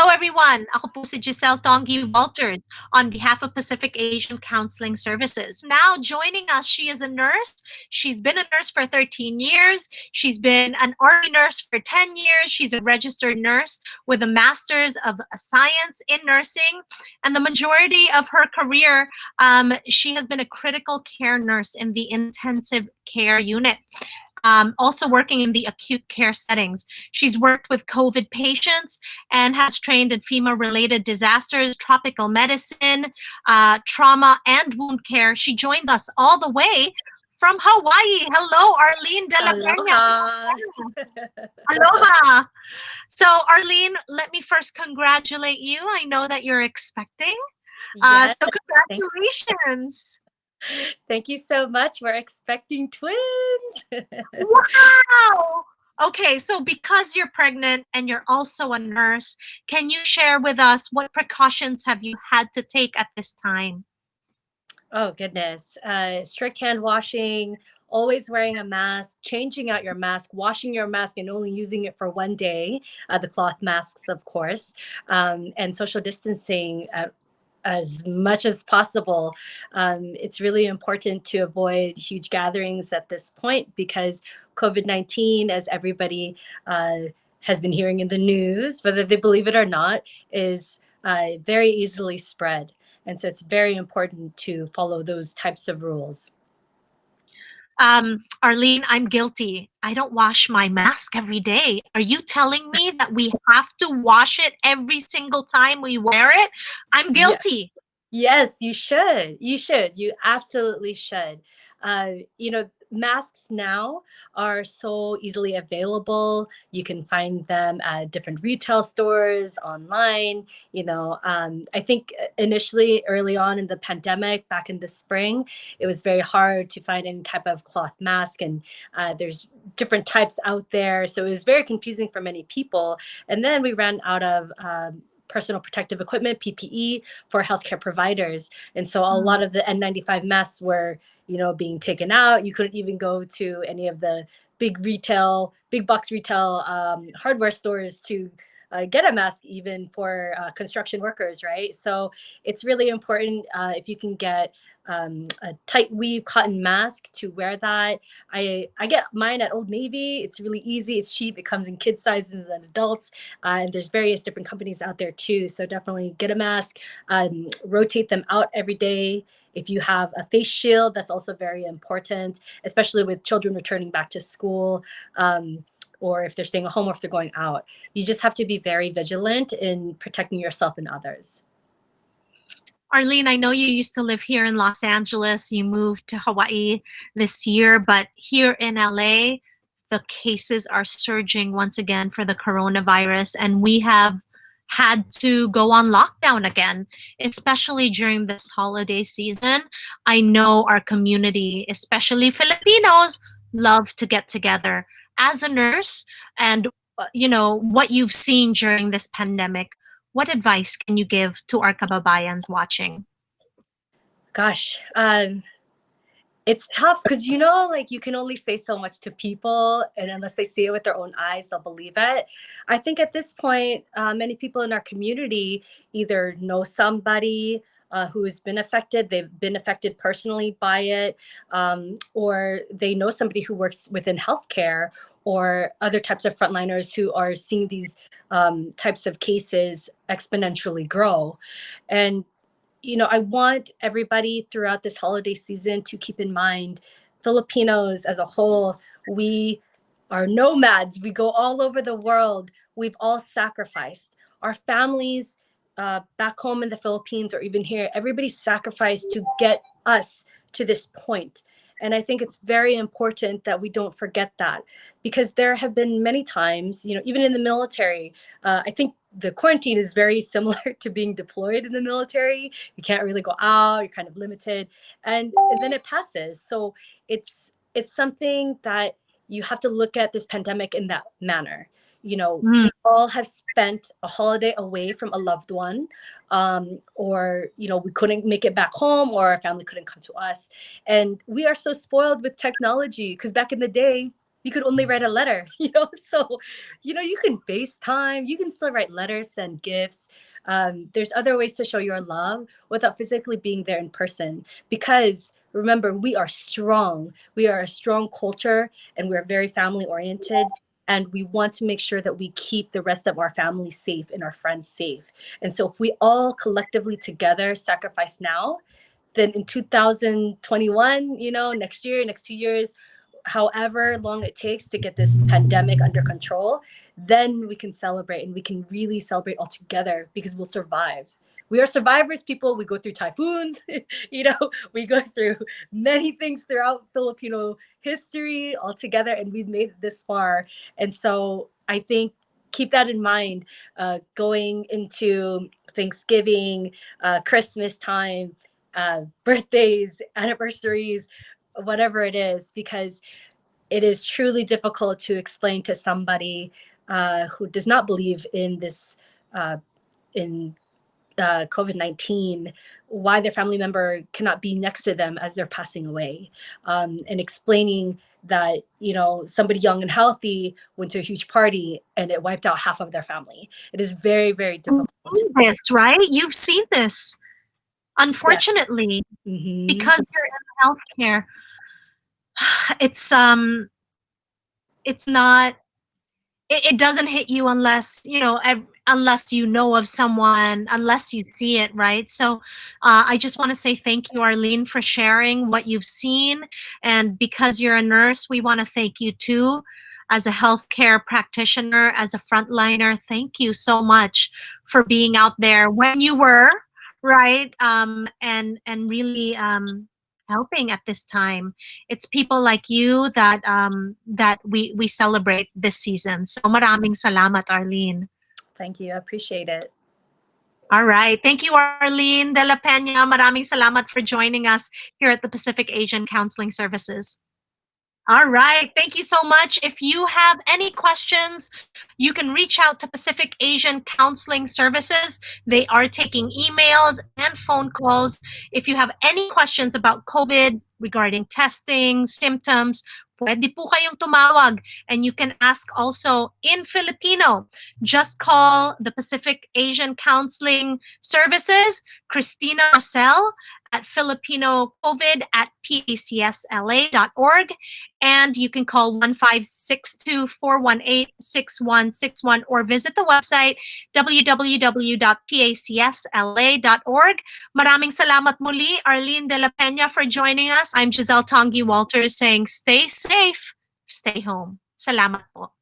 Hello everyone! Ako po si Giselle Tongi-Walters on behalf of Pacific Asian Counseling Services. Now joining us, she is a nurse. She's been a nurse for 13 years. She's been an Army nurse for 10 years. She's a registered nurse with a Master's of Science in Nursing. And the majority of her career, she has been a critical care nurse in the intensive care unit. Also working in the acute care settings. She's worked with COVID patients and has trained in FEMA-related disasters, tropical medicine, trauma, and wound care. She joins us all the way from Hawaii. Hello, Arlyn Dela Aloha. Pena. Aloha. So, Arlyn, let me first congratulate you. I know that you're expecting. Yes, So thank, congratulations. thank you so much. We're expecting twins. Wow. Okay, so because you're pregnant and you're also a nurse, can you share with us what precautions have you had to take at this time? Oh, goodness. Strict hand washing, always wearing a mask, changing out your mask, washing your mask and only using it for one day, the cloth masks, of course, and social distancing. As much as possible. It's really important to avoid huge gatherings at this point because COVID-19, as everybody has been hearing in the news, whether they believe it or not, is very easily spread. And so it's very important to follow those types of rules. Arlyn, I'm guilty. I don't wash my mask every day. Are you telling me that we have to wash it every single time we wear it? I'm Yeah. guilty. Yes, you should. You should. You absolutely should. Masks now are so easily available. You can find them at different retail stores, online. I think initially, early on in the pandemic, back in the spring, it was very hard to find any type of cloth mask, and there's different types out there. So it was very confusing for many people. And then we ran out of personal protective equipment, PPE, for healthcare providers. And so a lot of the N95 masks were, being taken out. You couldn't even go to any of the big box retail hardware stores to get a mask, even for construction workers, right? So it's really important if you can get a tight weave cotton mask to wear that. I get mine at Old Navy. It's really easy. It's cheap. It comes in kids sizes and adults. And there's various different companies out there too. So definitely get a mask, rotate them out every day. If you have a face shield, that's also very important, especially with children returning back to school, or if they're staying at home or if they're going out. You just have to be very vigilant in protecting yourself and others. Arlyn, I know you used to live here in Los Angeles. You moved to Hawaii this year, but here in LA, the cases are surging once again for the coronavirus, and we have had to go on lockdown again, especially during this holiday season. I know our community, especially Filipinos, love to get together. As a nurse, and what you've seen during this pandemic, what advice can you give to our kababayans watching? Gosh, it's tough because like you can only say so much to people, and unless they see it with their own eyes, they'll believe it. I think at this point, many people in our community either know somebody who has been affected, they've been affected personally by it, or they know somebody who works within healthcare or other types of frontliners who are seeing these types of cases exponentially grow. And I want everybody throughout this holiday season to keep in mind Filipinos as a whole. We are nomads. We go all over the world. We've all sacrificed. Our families back home in the Philippines or even here, everybody sacrificed to get us to this point. And I think it's very important that we don't forget that, because there have been many times, even in the military, I think the quarantine is very similar to being deployed in the military. You can't really go out, you're kind of limited, and then it passes. So it's something that you have to look at this pandemic in that manner. We all have spent a holiday away from a loved one, or we couldn't make it back home, or our family couldn't come to us, and we are so spoiled with technology because back in the day you could only write a letter, So, you can FaceTime, you can still write letters, send gifts. There's other ways to show your love without physically being there in person. Because remember, we are strong. We are a strong culture and we're very family oriented. And we want to make sure that we keep the rest of our family safe and our friends safe. And so, if we all collectively together sacrifice now, then in 2021, next year, next 2 years, however long it takes to get this pandemic under control, then we can celebrate and we can really celebrate all together because we'll survive. We are survivors, people. We go through typhoons, we go through many things throughout Filipino history all together, and we've made it this far. And so I think keep that in mind going into Thanksgiving, Christmas time, birthdays, anniversaries, whatever it is, because it is truly difficult to explain to somebody who does not believe in this in COVID-19 why their family member cannot be next to them as they're passing away, and explaining that somebody young and healthy went to a huge party and it wiped out half of their family. It is very, very You've difficult. seen this, right? You've seen this, Yeah. unfortunately, Hmm. because you're in healthcare. It's not. It doesn't hit you unless unless you know of someone, unless you see it, right? So I just want to say thank you, Arlene, for sharing what you've seen. And because you're a nurse, we want to thank you too, as a healthcare practitioner, as a frontliner. Thank you so much for being out there when you were, right? And really helping at this time. It's people like you that we celebrate this season. So maraming salamat, Arlene. Thank you. I appreciate it. All right. Thank you, Arlene Dela Pena. Maraming salamat for joining us here at the Pacific Asian Counseling Services. All right. Thank you so much. If you have any questions, you can reach out to Pacific Asian Counseling Services. They are taking emails and phone calls. If you have any questions about COVID regarding testing, symptoms, pwede po kayong tumawag. And you can ask also in Filipino. Just call the Pacific Asian Counseling Services, Christina Rosell, at Filipino COVID at pacsla.org. And you can call 1562-418-6161 or visit the website www.pacsla.org. Maraming salamat muli, Arlyn Dela Pena, for joining us. I'm Giselle Tongi-Walters saying stay safe, stay home. Salamat po.